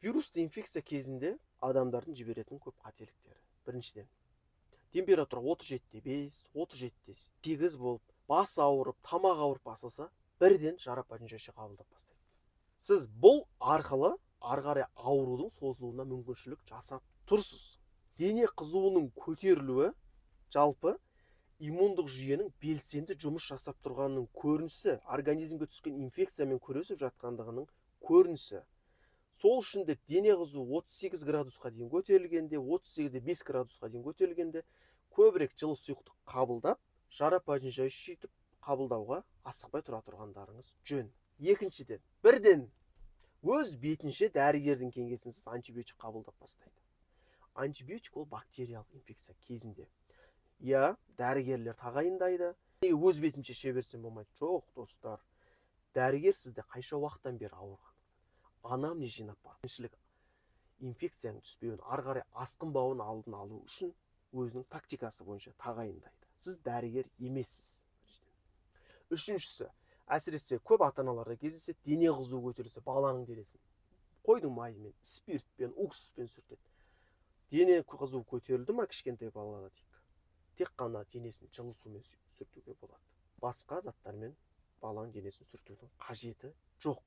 вирусты инфекция кезінде адамдардың жіберетін көп қателіктері. Біріншіден, температура 37,5, 37,8 болып, бас ауырып, тамақ ауырып басылса, бірден шарапатын жөше қабылдап бастайды. Сіз бұл арқылы ары қарай аурудың созылуына мүмкіншілік жасап тұрсыз. Дене қызуының көтерілуі жалпы иммундық жүйенің белсенді жұмыс жасап тұрғанының көрінісі, организмге түскен инфекциямен күресіп жатқандығының көрінісі. Сол үшін де дене қызуы 38 градусқа дейін көтерілгенде, 38-де 5 градусқа дейін көтерілгенде көбірек жылы сұйықтық қабылдап, шарапатын жөшейтіп қабылдауға асықпай тұра тұрғандарыңыз жөн. Екіншіден, бірден өз бетінше дәрігердің кеңесінсіз антибиотик қабылдап бастайды. Антибиотик ол бактериялық инфекция кезінде. Я, дәрігерлер тағайындайды. Өз бетінше іше берсем болмайды. Жоқ, достар. Дәрігер сізді қайша уақыттан бері ауырған. Анамнез жинап бар. Инфекцияның түспеуін, ары қарай асқынбауын алдын алу үшін өзінің тактикасы бойынша тағайындайды. Сіз дәрігер емессіз. Үшіншісі, әсіресе көп ата-аналарда кездеседі, дене қызуы көтерілсе, баланың денесін қойдың майымен, спиртпен, уксуспен сүртеді. Дене қызуы көтерілді ма кішкентай балаға дейік. Тек қана денесін жылы сумен сүртуге болады. Басқа заттармен баланың денесін сүртудің қажеті жоқ.